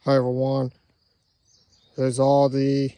Hi everyone, here's all the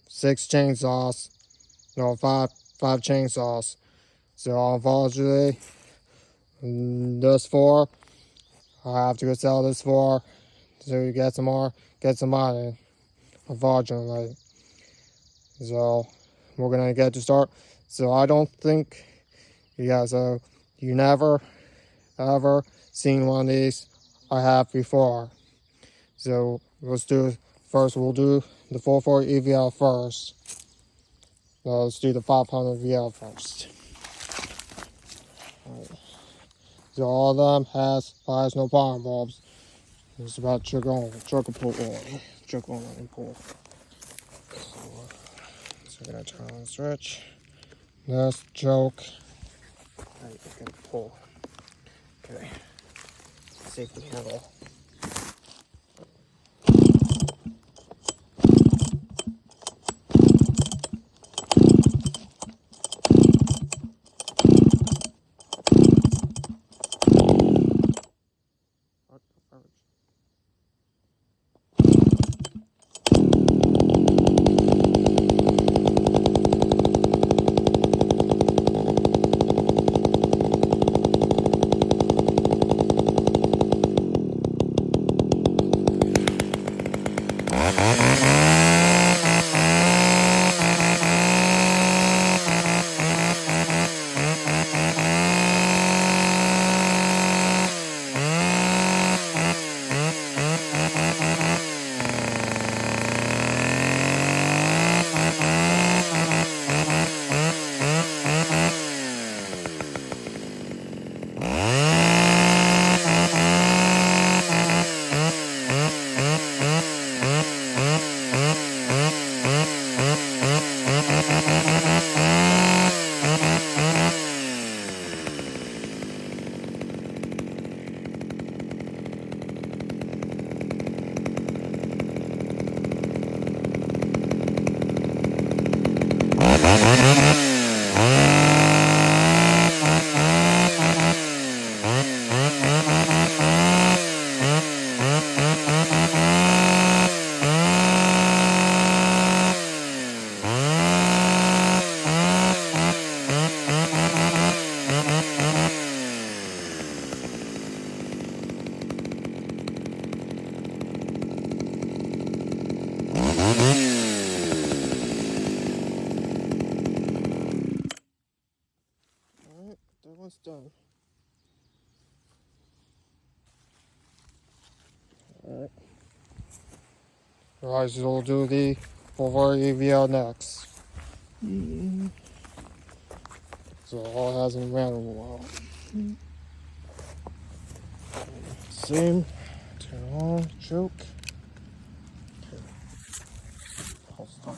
6 chainsaws, no, five chainsaws. So unfortunately, this 4, I have to go sell this 4 to get some money, unfortunately. So we're gonna get to start. So I don't think, yeah, so you never ever seen one of these I have before. So let's do, first we'll do the 440 EVL first. So let's do the 500 VL first. So all of them has no power bulbs. It's about trigger pull only. Trigger only pull. So we're gonna turn on the switch. This choke. Now you can pull. Okay. Safety handle. Alright, that one's done. Alright. Alright, so we'll do the 440 VL next. So all hasn't ran in a while. Same. Turn on, choke. Okay. I'll stop.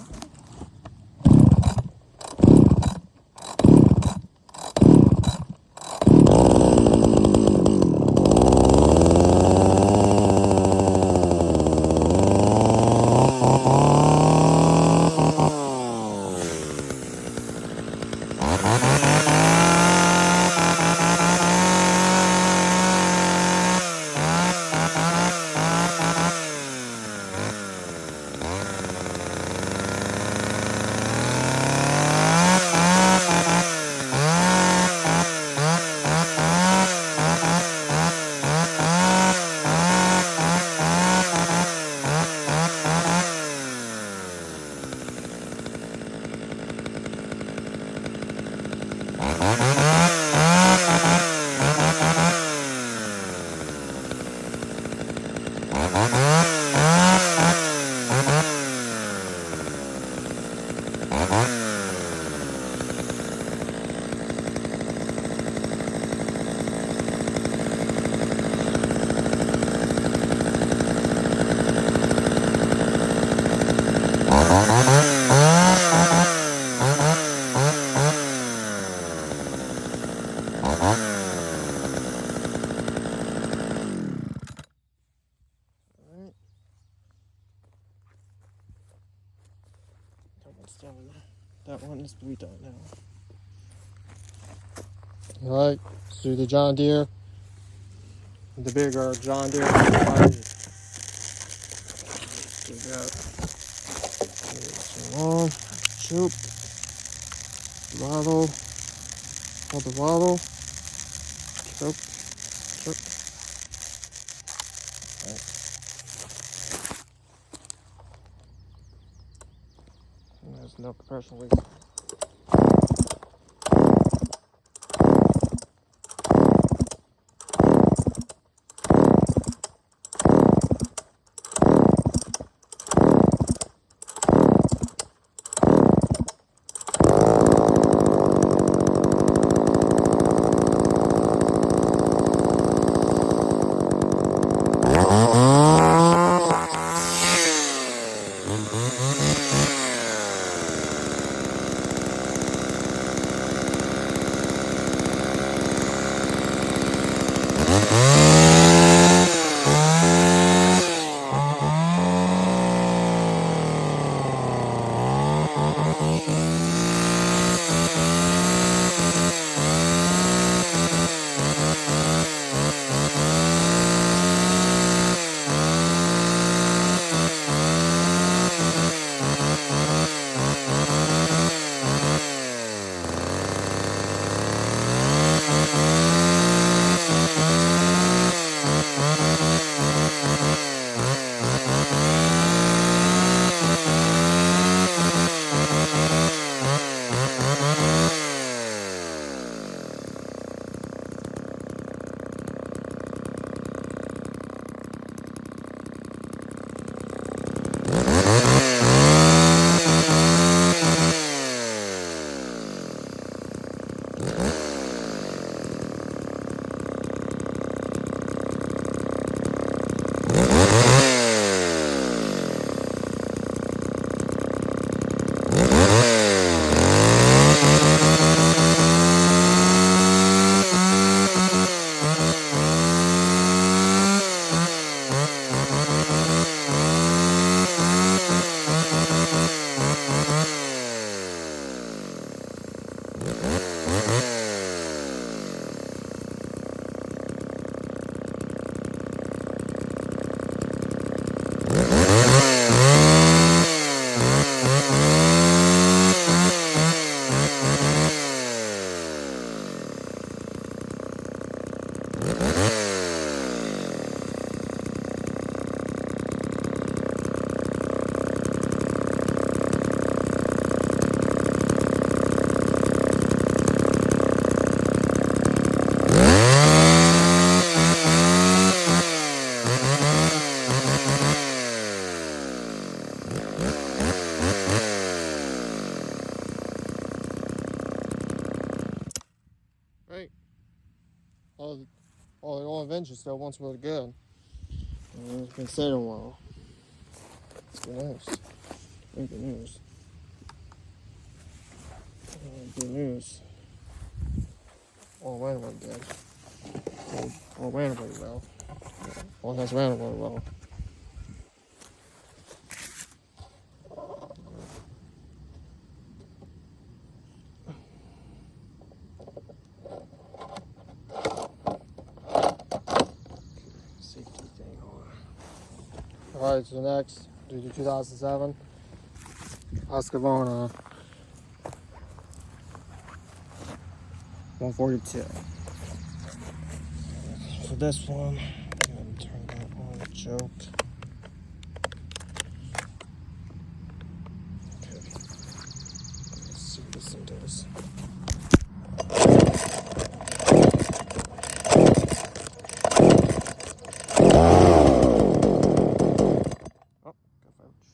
Done. That one is redone now. Alright, let's do the John Deere the bigger John Deere 5E. We got some on, choke, throttle, hold the throttle, choke, choke. Right. And there's no compression leak. Right. All the oil engine still wants really good. It's been sitting a while. It's good news. Very good news. Good news. All ran really good. All ran really well. All has ran really well. Safety thing on. Alright, so next, do the 2007 Husqvarna 142. For this one, I'm going to turn that on the choke. Okay. Let's see what this thing does. Oh, got fouch.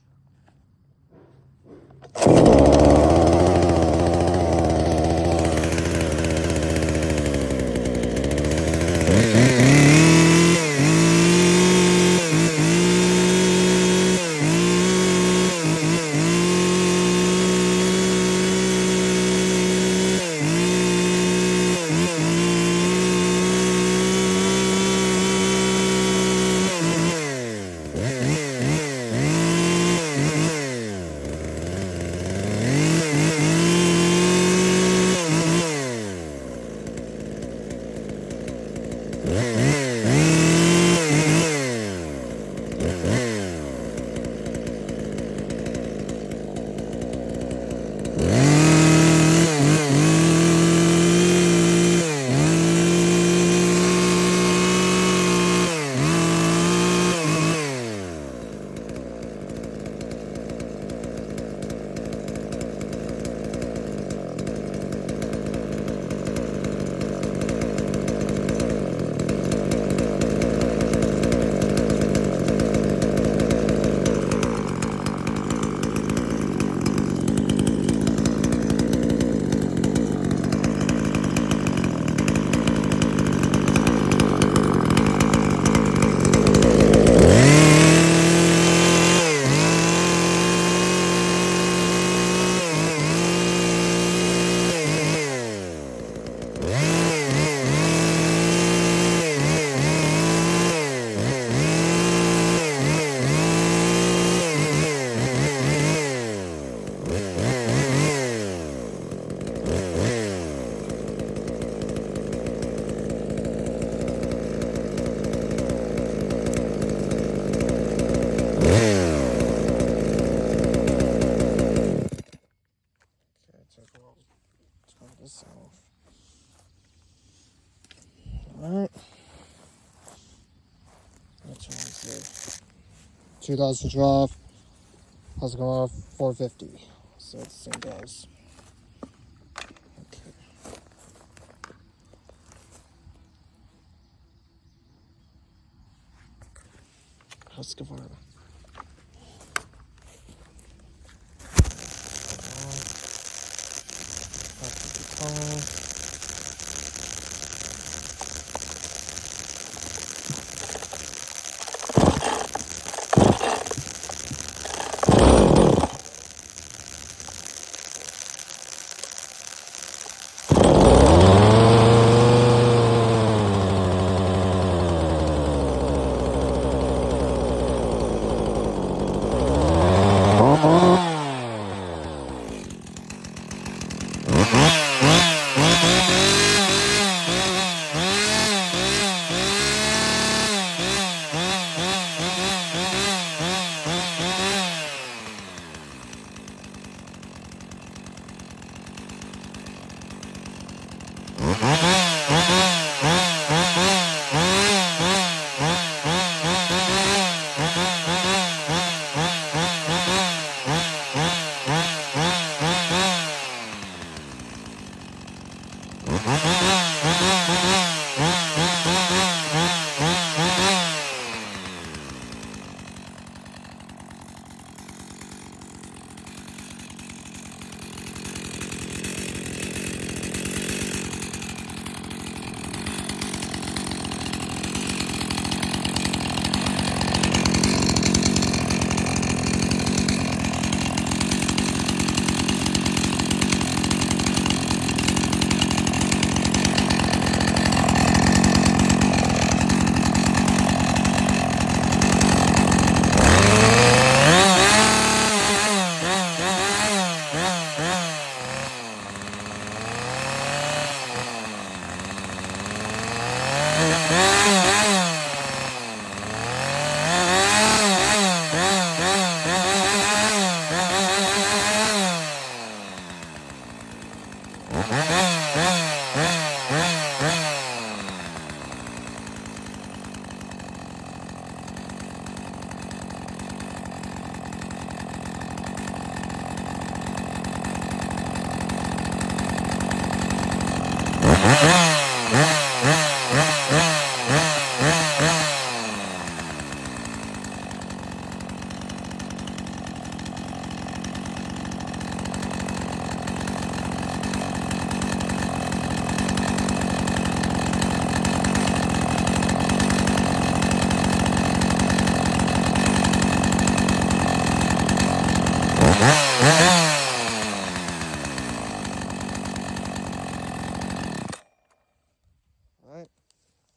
2012. How's it going? 450. So it's the same guys. Okay. How's it going?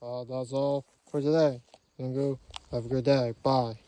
Alright. That's all for today. Thank you. Have a good day. Bye.